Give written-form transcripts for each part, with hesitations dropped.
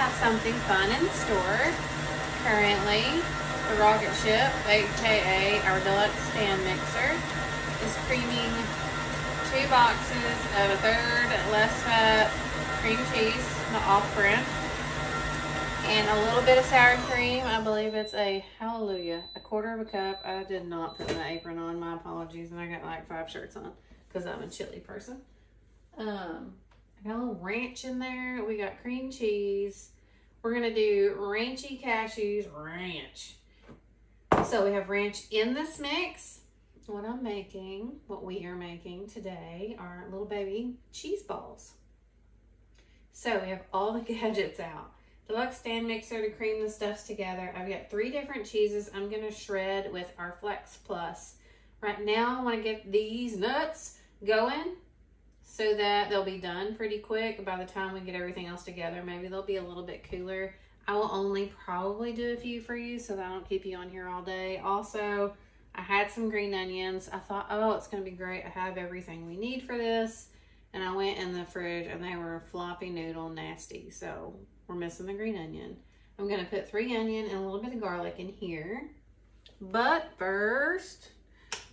have something fun in store. Currently, the rocket ship, aka our deluxe stand mixer, is creaming 2 boxes of a third less fat cream cheese, the off-brand, and a little bit of sour cream. I believe it's a hallelujah, a quarter of a cup. I did not put my apron on. My apologies, and I got like 5 shirts on because I'm a chilly person. I got a little ranch in there. We got cream cheese. We're gonna do Ranchy Cashews ranch. So we have ranch in this mix. What we are making today are little baby cheese balls. So we have all the gadgets out. Deluxe stand mixer to cream the stuffs together. I've got 3 different cheeses I'm gonna shred with our Flex Plus. Right now I wanna get these nuts going so that they'll be done pretty quick by the time we get everything else together. Maybe they'll be a little bit cooler. I will only probably do a few for you so that I don't keep you on here all day. Also, I had some green onions. I thought, oh, it's going to be great. I have everything we need for this. And I went in the fridge and they were floppy noodle nasty. So we're missing the green onion. I'm going to put 3 onion and a little bit of garlic in here. But first,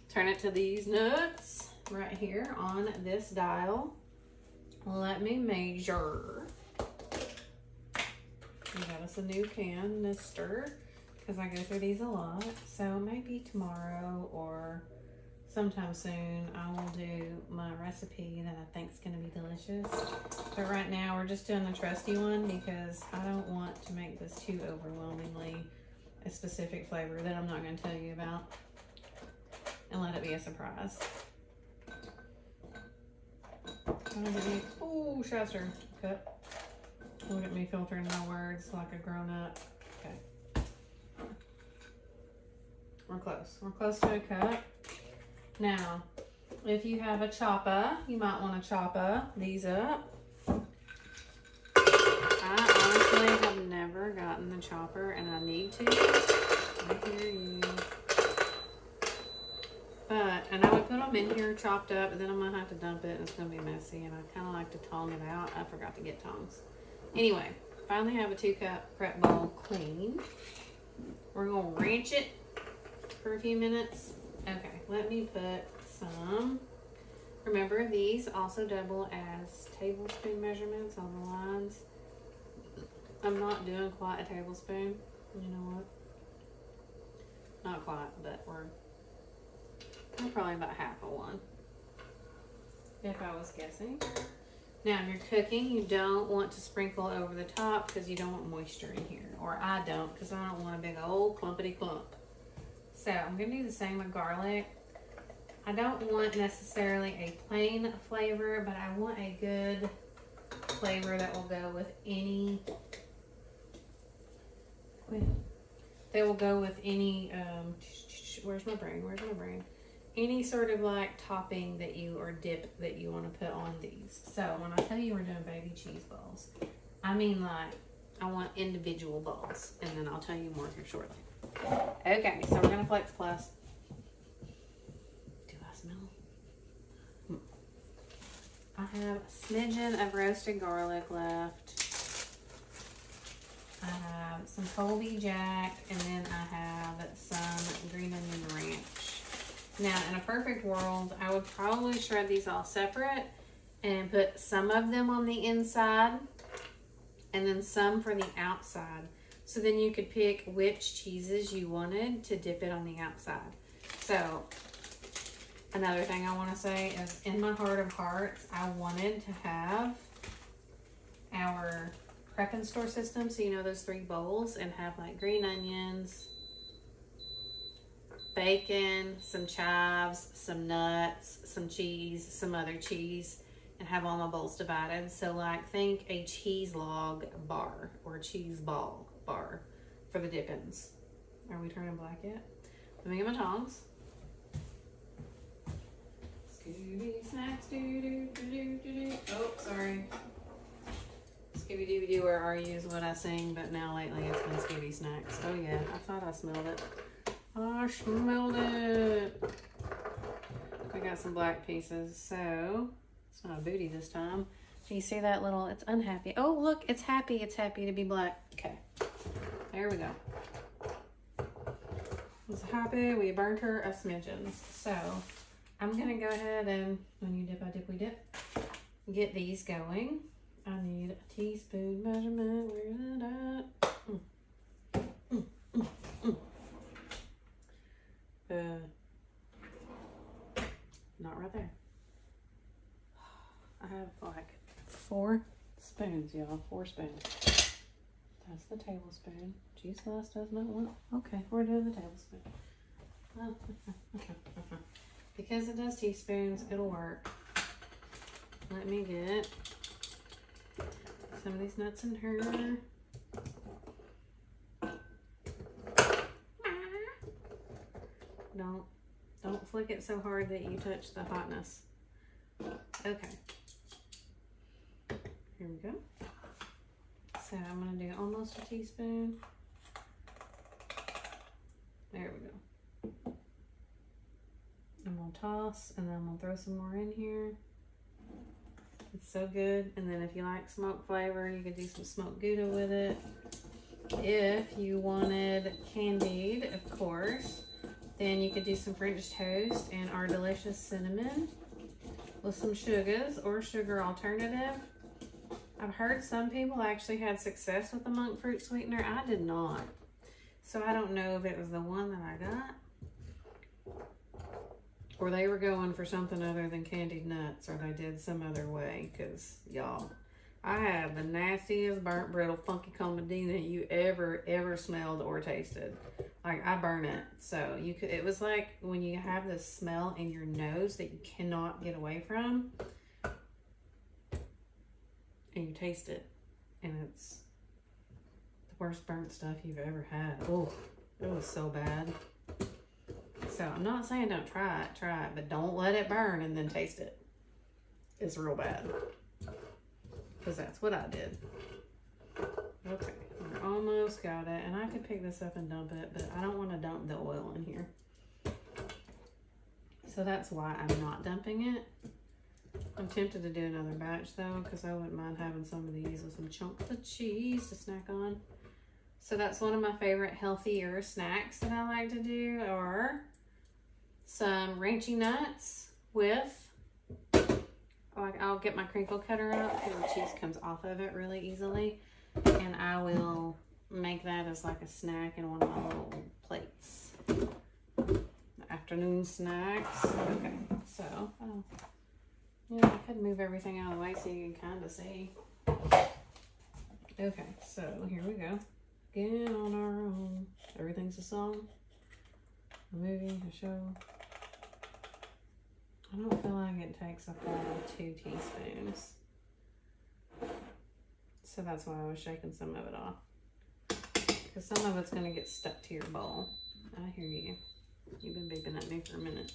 turn it to these nuts right here on this dial. Let me measure. We got us a new canister because I go through these a lot. So maybe tomorrow or sometime soon I will do my recipe that I think is going to be delicious. But right now we're just doing the trusty one because I don't want to make this too overwhelmingly a specific flavor that I'm not going to tell you about and let it be a surprise. Oh, Shasta, cut. Look at me filtering my words like a grown-up. Okay. We're close. We're close to a cut. Now, if you have a chopper, you might want to chopper these up. I honestly have never gotten the chopper, and I need to. I hear you. And I would put them in here chopped up, and then I'm going to have to dump it, and it's going to be messy, and I kind of like to tong it out. I forgot to get tongs. Anyway, finally have a 2-cup prep bowl clean. We're going to ranch it for a few minutes. Okay, let me put some. Remember, these also double as tablespoon measurements on the lines. I'm not doing quite a tablespoon. You know what? Not quite, but we're probably about half of one, if I was guessing. Now, if you're cooking, you don't want to sprinkle over the top because you don't want moisture in here. Or I don't, because I don't want a big old clumpity clump. So I'm going to do the same with garlic. I don't want necessarily a plain flavor, but I want a good flavor that will go with any where's my brain? Any sort of like topping that you or dip that you want to put on these. So when I tell you we're doing baby cheese balls, I mean like I want individual balls, and then I'll tell you more here shortly. Okay, so we're gonna Flex Plus. Do I smell? I have a smidgen of roasted garlic left. I have some Colby Jack, and then I have some green onion ranch. Now, in a perfect world, I would probably shred these all separate and put some of them on the inside and then some for the outside. So then you could pick which cheeses you wanted to dip it on the outside. So, another thing I want to say is, in my heart of hearts, I wanted to have our prep and store system, so you know those 3 bowls, and have like green onions, bacon, some chives, some nuts, some cheese, some other cheese, and have all my bowls divided. So like think a cheese log bar or a cheese ball bar for the dip-ins. Are we turning black yet? Let me get my tongs. Scooby snacks, do. Oh, sorry. Scooby Dooby Doo, where are you is what I sing, but now lately it's been Scooby Snacks. Oh yeah, I thought I smelled it. I smelled it. I got some black pieces, so it's not a booty this time. Do you see that little, it's unhappy. Oh, look, it's happy. It's happy to be black. Okay, there we go. It's happy. We burned her a smidgen. So I'm gonna go ahead and, when you dip, I dip, we dip, get these going. I need a teaspoon measurement. Where is it at? Not right there. I have like 4 spoons, y'all. 4 spoons. That's the tablespoon. G Celeste does not want. Okay, we're doing the tablespoon. Because it does teaspoons, it'll work. Let me get some of these nuts in her. Don't flick it so hard that you touch the hotness. Okay. Here we go. So I'm gonna do almost a teaspoon. There we go. I'm gonna toss, and then I'm gonna throw some more in here. It's so good. And then if you like smoked flavor, you could do some smoked Gouda with it. If you wanted candied, of course, then you could do some French toast and our delicious cinnamon with some sugars or sugar alternative. I've heard some people actually had success with the monk fruit sweetener. I did not. So I don't know if it was the one that I got, or they were going for something other than candied nuts, or they did some other way, because y'all, I have the nastiest burnt brittle funky comedina you ever smelled or tasted. Like, I burn it. So you could, it was like when you have this smell in your nose that you cannot get away from, and you taste it, and it's the worst burnt stuff you've ever had. Oh, it was so bad. So I'm not saying don't try it, but don't let it burn and then taste it. It's real bad, because that's what I did. Okay, we're almost got it, and I could pick this up and dump it, but I don't want to dump the oil in here. So that's why I'm not dumping it. I'm tempted to do another batch though, because I wouldn't mind having some of these with some chunks of cheese to snack on. So that's one of my favorite healthier snacks that I like to do, are some ranchy nuts with, like, I'll get my crinkle cutter out because the cheese comes off of it really easily, and I will make that as like a snack in one of my little plates. Afternoon snacks. Okay, so yeah, I could move everything out of the way so you can kind of see. Okay, so here we go. Again on our own. Everything's a song, a movie, a show. I don't feel like it takes a full 2 teaspoons. So that's why I was shaking some of it off, because some of it's going to get stuck to your bowl. I hear you. You've been beeping at me for a minute.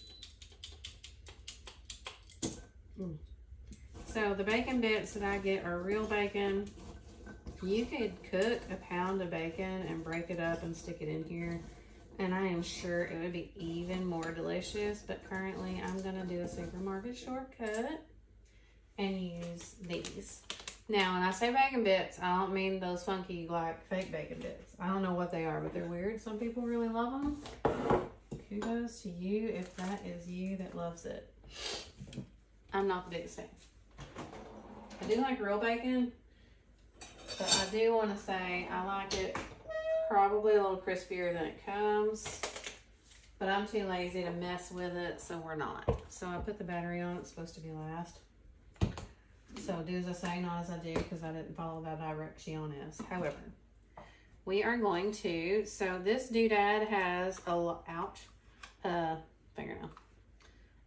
So the bacon bits that I get are real bacon. You could cook a pound of bacon and break it up and stick it in here, and I am sure it would be even more delicious. But currently I'm going to do a supermarket shortcut and use these. Now, when I say bacon bits, I don't mean those funky, like, fake bacon bits. I don't know what they are, but they're weird. Some people really love them. Kudos to you if that is you that loves it. I'm not the biggest fan. I do like real bacon, but I do want to say I like it probably a little crispier than it comes, but I'm too lazy to mess with it, so we're not. So I put the battery on. It's supposed to be last. So do as I say, not as I do, because I didn't follow that direcciones. However, we are going to, so this doodad has fingernail,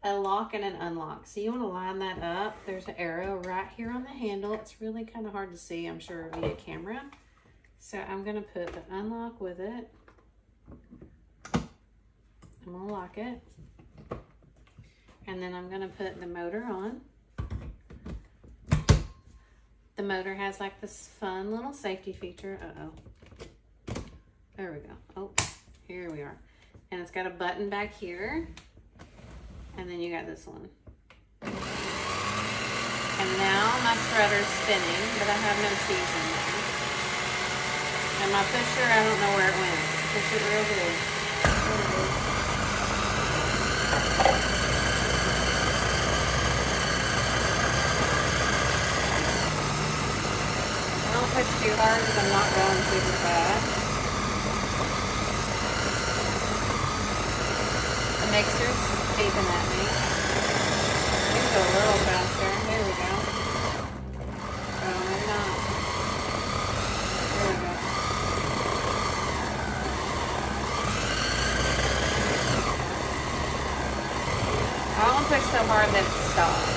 a lock and an unlock. So you want to line that up. There's an arrow right here on the handle. It's really kind of hard to see, I'm sure, via camera. So I'm going to put the unlock with it. I'm going to lock it. And then I'm going to put the motor on. The motor has like this fun little safety feature. Uh-oh. There we go. Oh, here we are. And it's got a button back here. And then you got this one. And And now my shredder's spinning, but I have no cheese in there. And my pusher, I don't know where it went. Push it real good. I don't push too hard because I'm not going super fast. The mixer's beeping at me. You can go a little faster. There we go. Oh, maybe not. There we go. I don't push so hard that it stops.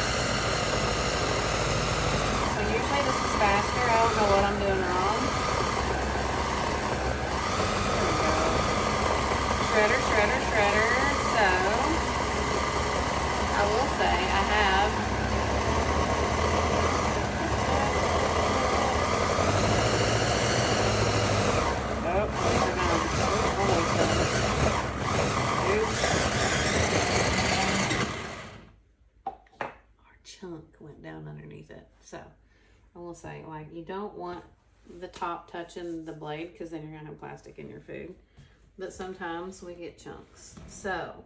So usually this is faster. I don't know what I'm doing wrong. There we go. Shredder, shredder, shredder. So I will say I have chunk went down underneath it. So I will say, like, you don't want the top touching the blade because then you're gonna have plastic in your food. But sometimes we get chunks. So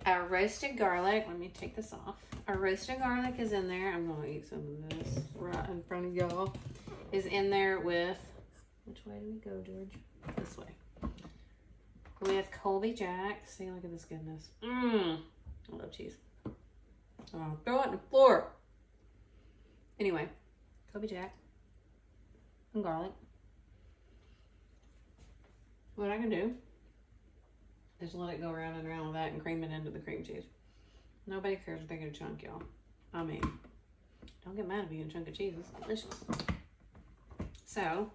our roasted garlic, let me take this off. Our roasted garlic is in there. I'm gonna eat some of this right in front of y'all. Is in there with, which way do we go, George? This way. With Colby Jack. See, look at this goodness. I love cheese. Oh, throw it on the floor. Anyway, Colby Jack and garlic. What I can do is let it go around and around with that and cream it into the cream cheese. Nobody cares if they get a chunk, y'all. I mean, don't get mad if you get a chunk of cheese. It's delicious. So,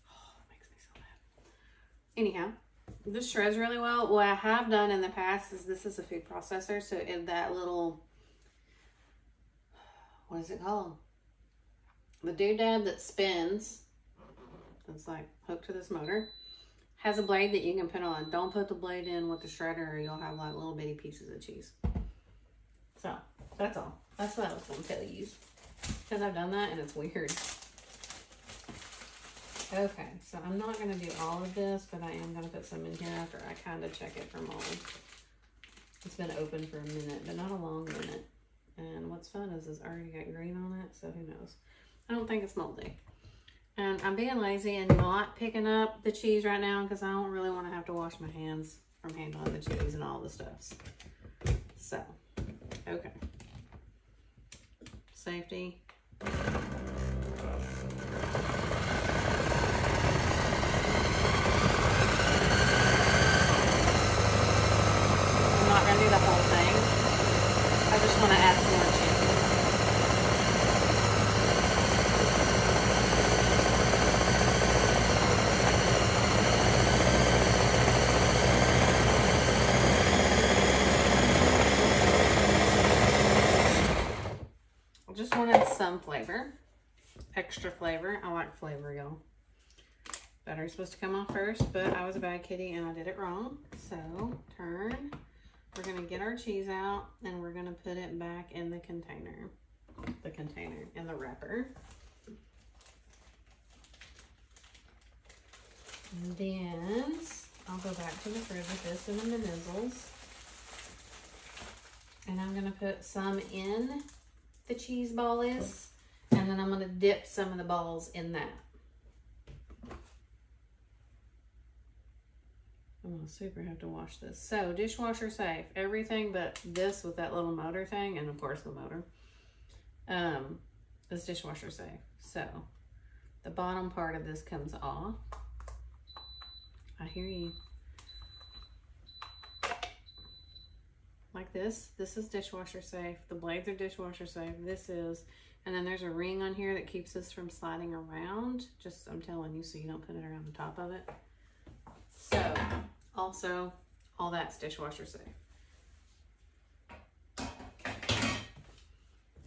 oh, it makes me so mad. Anyhow, this shreds really well. What I have done in the past is this is a food processor. So in that little, what is it called? The doodad that spins, it's like hooked to this motor, has a blade that you can put on. Don't put the blade in with the shredder or you'll have like little bitty pieces of cheese. So that's all. That's what I was going to tell you. Because I've done that and it's weird. Okay, so I'm not going to do all of this, but I am going to put some in here after I kind of check it for mold. It's been open for a minute, but not a long minute. And what's fun is it's already got green on it, so who knows. I don't think it's moldy. And I'm being lazy and not picking up the cheese right now because I don't really want to have to wash my hands from handling the cheese and all the stuffs. So, okay. Safety. I'm not going to do the whole thing. I just want to add some more cheese. I just wanted some flavor, extra flavor. I like flavor, y'all. Butter's supposed to come off first, but I was a bad kitty and I did it wrong. So, turn. We're going to get our cheese out and we're going to put it back in the container. In the wrapper. And then I'll go back to the fridge with this and the nizzles. And I'm going to put some in the cheese ball is, and then I'm going to dip some of the balls in that. I'm going to super have to wash this. So, dishwasher safe. Everything but this with that little motor thing, and of course the motor, is dishwasher safe. So, the bottom part of this comes off. I hear you. Like this. This is dishwasher safe. The blades are dishwasher safe. This is, and then there's a ring on here that keeps this from sliding around. Just, I'm telling you, so you don't put it around the top of it. So, also, all that's dishwasher safe.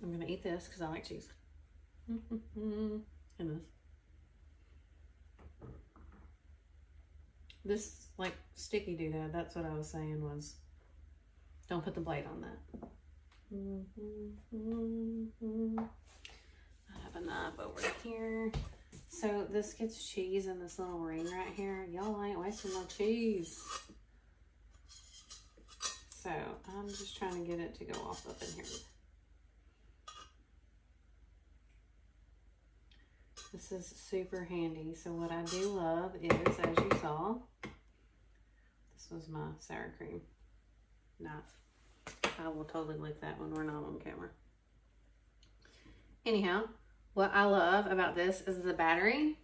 I'm gonna eat this because I like cheese. And this. This, like, sticky doodad, that's what I was saying was, don't put the blade on that. I have a knife over here. So this gets cheese in this little ring right here. Y'all ain't wasting no cheese. So I'm just trying to get it to go off up in here. This is super handy. So what I do love is, as you saw, this was my sour cream knife. I will totally lick that when we're not on camera. Anyhow, what I love about this is the battery.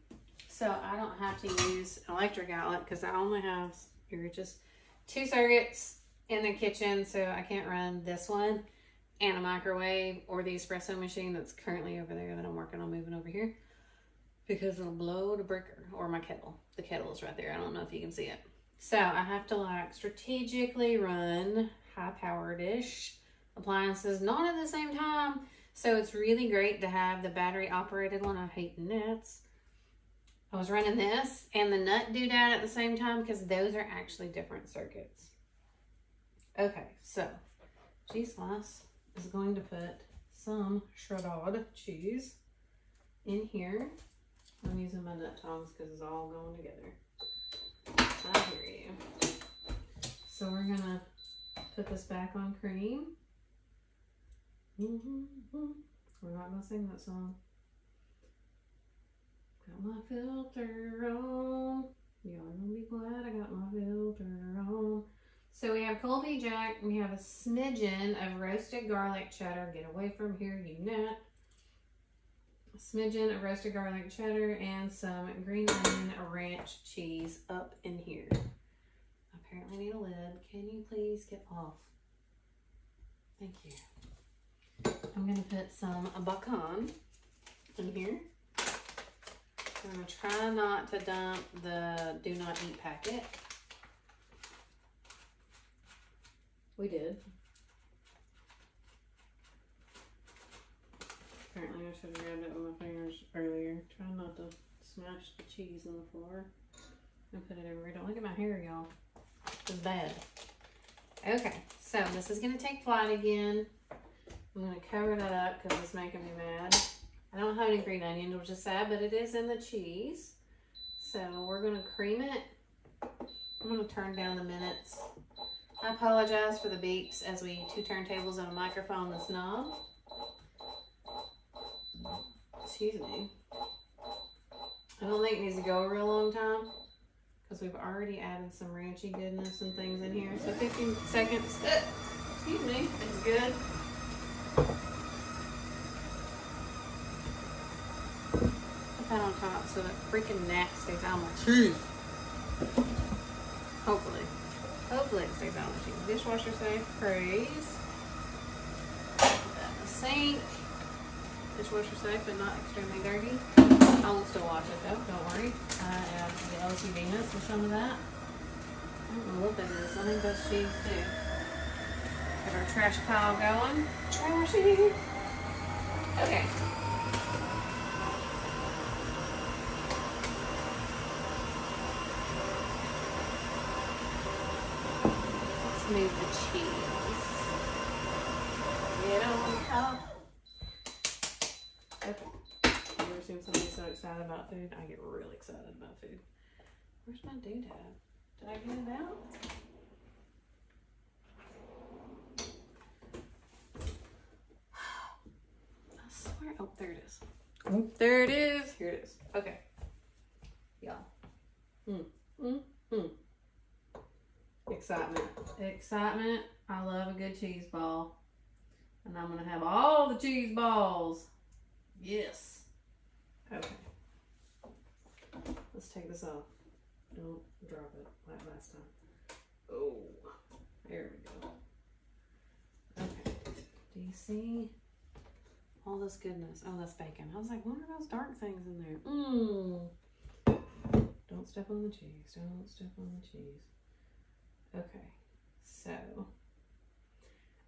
So I don't have to use an electric outlet because I only have just 2 circuits in the kitchen. So I can't run this one and a microwave or the espresso machine that's currently over there that I'm working on moving over here, because it'll blow the breaker, or my kettle. The kettle is right there. I don't know if you can see it. So I have to like strategically run high-powered-ish appliances, not at the same time. So it's really great to have the battery operated one. I hate nuts. I was running this and the nut doodad at the same time because those are actually different circuits. Okay, so cheese slice is going to put some shredded cheese in here. I'm using my nut tongs because it's all going together. I hear you. So we're gonna put this back on cream. We're not gonna sing that song. Got my filter on. Y'all gonna be glad I got my filter on. So we have Colby Jack. We have a smidgen of roasted garlic cheddar. Get away from here, you nut. A smidgen of roasted garlic cheddar and some green onion ranch cheese up in here. Apparently need a lid. Can you please get off? Thank you. I'm going to put some bacon in here. I'm going to try not to dump the do not eat packet. We did. Apparently I should have grabbed it with my fingers earlier. Try not to smash the cheese on the floor and put it everywhere. Don't look at my hair, y'all. It's bad. Okay, so this is going to take flight again. I'm going to cover that up because it's making me mad. I don't have any green onions, which is sad, but it is in the cheese. So we're going to cream it. I'm going to turn down the minutes. I apologize for the beeps as we 2 turntables and a microphone that's knob. Excuse me. I don't think it needs to go a real long time because we've already added some ranchy goodness and things in here. So 15 seconds, excuse me, is good. Put that on top so that freaking gnat stays out of my cheese. Hopefully it stays out of my cheese. Dishwasher safe, praise. Put that in the sink. Dishwasher safe, but not extremely dirty. I will still wash it though, don't worry. I add the LCD-ness with some of that. I don't know what that is. I think that's cheese too. Have our trash pile going. Trashy. Okay. Let's move the cheese. Get on top. Okay. You ever seen somebody so excited about food? I get really excited about food. Where's my doodad? Did I get it out? I swear. Oh, there it is. Oh, there it is. Here it is. Okay. Yeah. Excitement. Excitement. I love a good cheese ball. And I'm going to have all the cheese balls. Yes. Okay. Let's take this off. Don't drop it like last time. Oh, there we go. Okay. Do you see all this goodness? Oh, that's bacon. I was like, what are those dark things in there? Don't step on the cheese. Don't step on the cheese. Okay. So,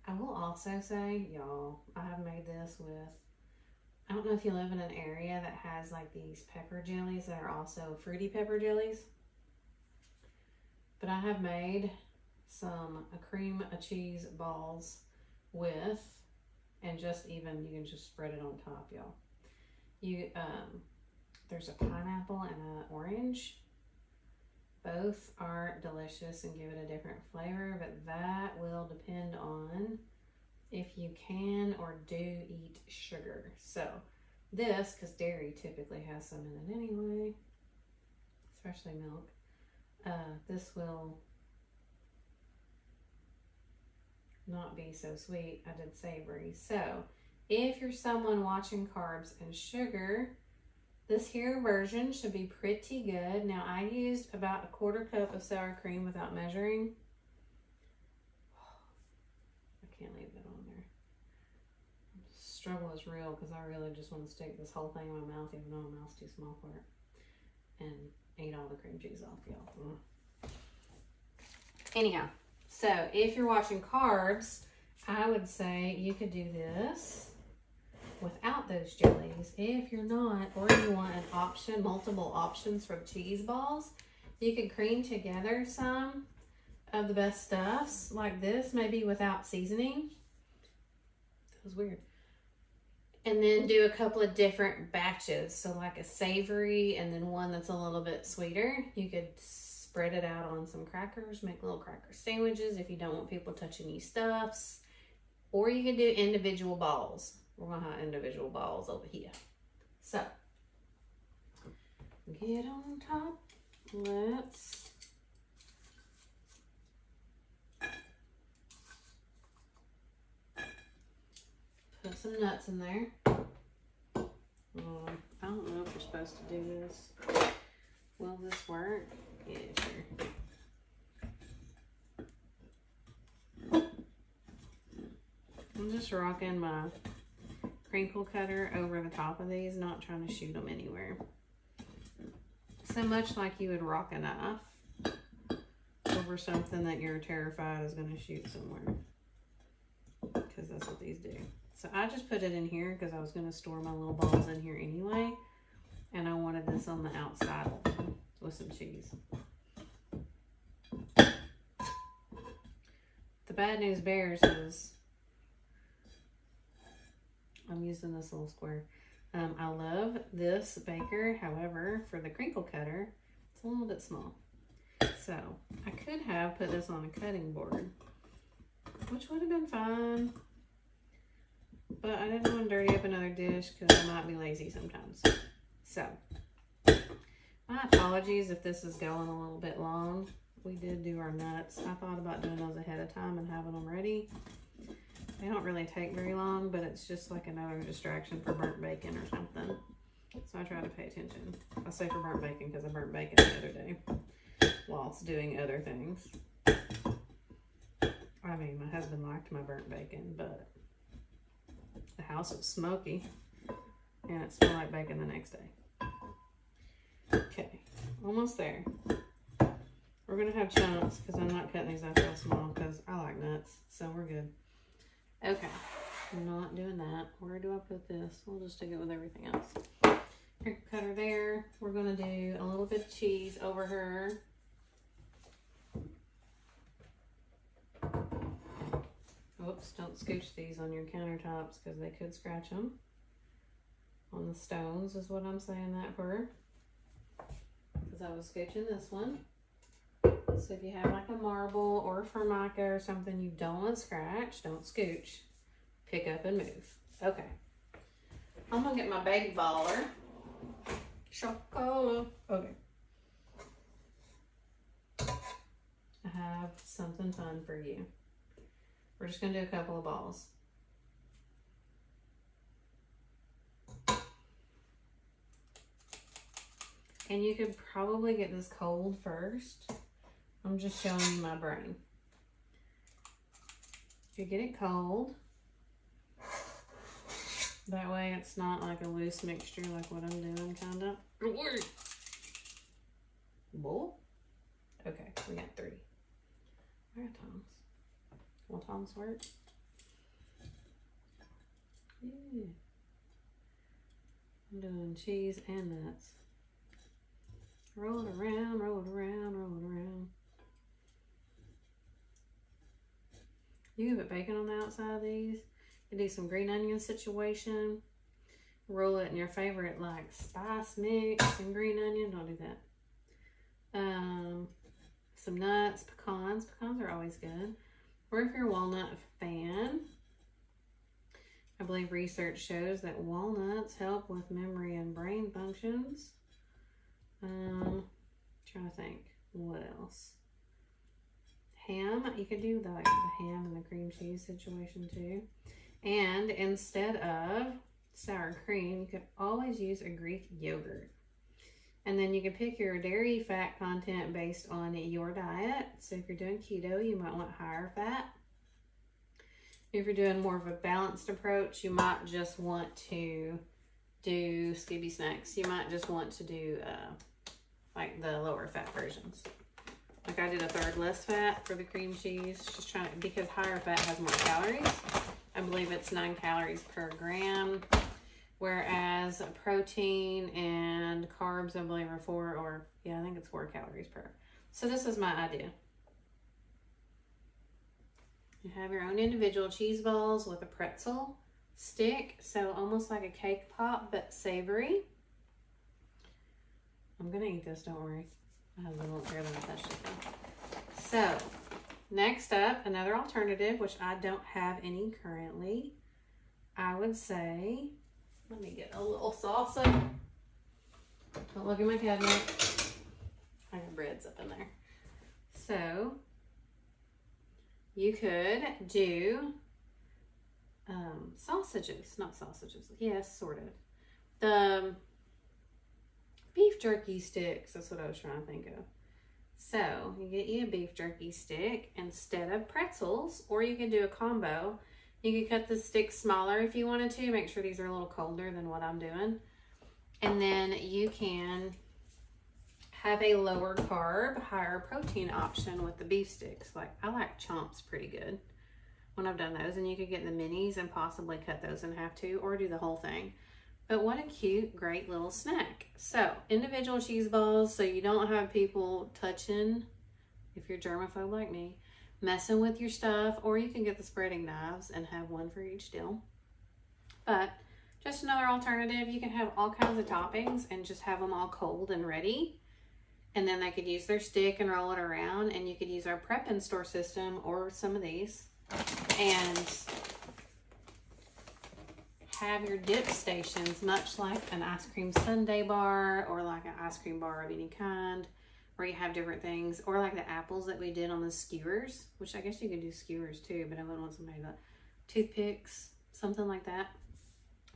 I will also say, y'all, I have made this with, I don't know if you live in an area that has like these pepper jellies that are also fruity pepper jellies, but I have made some cream cheese balls with and just even, you can just spread it on top, y'all. You, there's a pineapple and an orange. Both are delicious and give it a different flavor, but that will depend on if you can or do eat sugar. So this, because dairy typically has some in it anyway, especially milk, this will not be so sweet. I did savory. So if you're someone watching carbs and sugar, this here version should be pretty good. Now I used about a 1/4 cup of sour cream without measuring. I can't leave that on there. The struggle is real because I really just want to stick this whole thing in my mouth, even though my mouth's too small for it, and eat all the cream cheese off, y'all. Anyhow, so if you're watching carbs, I would say you could do this without those jellies. If you're not, or you want an option, multiple options for cheese balls, you could cream together some of the best stuffs like this, maybe without seasoning. That was weird. And then do a couple of different batches. So like a savory and then one that's a little bit sweeter. You could spread it out on some crackers, make little cracker sandwiches if you don't want people touching your stuffs. Or you can do individual balls. We're gonna have individual balls over here. So, get on top. Let's put some nuts in there. I don't know if we're supposed to do this. Will this work? Yeah, sure. I'm just rocking my crinkle cutter over the top of these, not trying to shoot them anywhere. So much like you would rock a knife over something that you're terrified is going to shoot somewhere. Because that's what these do. So I just put it in here because I was going to store my little balls in here anyway. And I wanted this on the outside with some cheese. The bad news bears is I'm using this little square. I love this baker. However, for the crinkle cutter, it's a little bit small. So I could have put this on a cutting board, which would have been fine. But I didn't want to dirty up another dish because I might be lazy sometimes. So my apologies if this is going a little bit long. We did do our nuts. I thought about doing those ahead of time and having them ready. They don't really take very long, but it's just like another distraction for burnt bacon or something. So I try to pay attention. I say for burnt bacon because I burnt bacon the other day whilst doing other things. I mean, my husband liked my burnt bacon, but the house was smoky and it smelled like bacon the next day. Okay, almost there. We're gonna have chunks because I'm not cutting these up real small because I like nuts, so we're good. Okay, I'm not doing that. Where do I put this? We'll just stick it with everything else. Crinkle cutter there. We're gonna do a little bit of cheese over her. Oops, don't scooch these on your countertops because they could scratch them. On the stones is what I'm saying that for. Because I was scooching this one. So if you have like a marble or a formica or something you don't want to scratch, don't scooch. Pick up and move. Okay. I'm going to get my baby baller. Chocolate. Okay. I have something fun for you. We're just going to do a couple of balls. And you could probably get this cold first. I'm just showing you my brain. If you get it cold, that way it's not like a loose mixture like what I'm doing, kind of. Bowl? Okay, we got 3. I got tongs. Will tongs work? Yeah. I'm doing cheese and nuts. Roll it around, roll it around, roll it around. You can put bacon on the outside of these. You do some green onion situation. Roll it in your favorite like spice mix and green onion. Don't do that. Some nuts, pecans. Pecans are always good. Or if you're a walnut fan, I believe research shows that walnuts help with memory and brain functions. Trying to think what else. Ham, you could do the ham and the cream cheese situation too. And instead of sour cream, you could always use a Greek yogurt. And then you can pick your dairy fat content based on your diet. So if you're doing keto, you might want higher fat. If you're doing more of a balanced approach, you might just want to do Scooby Snacks. You might just want to do like the lower fat versions. Like I did a third less fat for the cream cheese, just trying to, because higher fat has more calories. I believe it's 9 calories per gram, whereas protein and carbs, I believe, are 4, or yeah, I think it's 4 calories per. So this is my idea. You have your own individual cheese balls with a pretzel stick, so almost like a cake pop, but savory. I'm gonna eat this, don't worry. My husband won't care that I touched it though. So, next up, another alternative, which I don't have any currently. I would say, let me get a little salsa. Don't look at my cabinet. I got breads up in there. So, you could do sausages, not sausages. Yes, sort of. The beef jerky sticks, that's what I was trying to think of. So you get you a beef jerky stick instead of pretzels, or you can do a combo. You can cut the sticks smaller if you wanted to. Make sure these are a little colder than what I'm doing. And then you can have a lower carb, higher protein option with the beef sticks. Like I like chomps pretty good when I've done those, and you could get the minis and possibly cut those in half too, or do the whole thing. But what a cute, great little snack. So individual cheese balls, so you don't have people touching, if you're germaphobe like me, messing with your stuff, or you can get the spreading knives and have one for each deal. But just another alternative. You can have all kinds of toppings and just have them all cold and ready. And then they could use their stick and roll it around, and you could use our prep and store system or some of these and have your dip stations, much like an ice cream sundae bar or like an ice cream bar of any kind, where you have different things, or like the apples that we did on the skewers, which I guess you could do skewers too, but I wouldn't want somebody to toothpicks, something like that.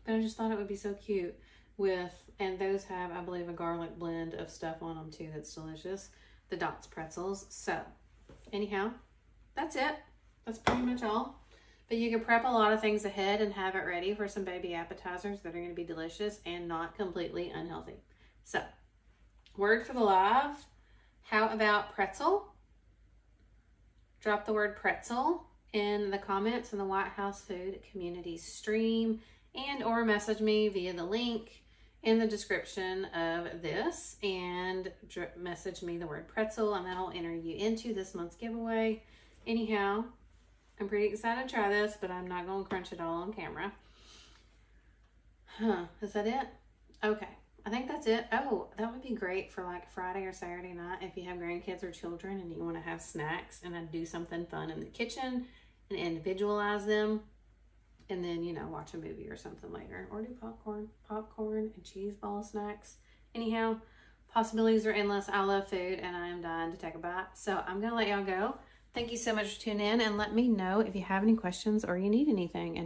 But I just thought it would be so cute with, and those have, I believe, a garlic blend of stuff on them too that's delicious. The Dots pretzels. So anyhow, that's it. That's pretty much all. But you can prep a lot of things ahead and have it ready for some baby appetizers that are going to be delicious and not completely unhealthy. So, word for the live. How about pretzel? Drop the word pretzel in the comments in the White House Food Community stream, and or message me via the link in the description of this, and message me the word pretzel, and that'll enter you into this month's giveaway. Anyhow, I'm pretty excited to try this, but I'm not going to crunch it all on camera. Is that it? Okay, I think that's it. Oh, that would be great for like Friday or Saturday night if you have grandkids or children and you want to have snacks and then do something fun in the kitchen and individualize them. And then, you know, watch a movie or something later. Or do popcorn and cheese ball snacks. Anyhow, possibilities are endless. I love food and I am dying to take a bite. So I'm going to let y'all go. Thank you so much for tuning in, and let me know if you have any questions or you need anything. And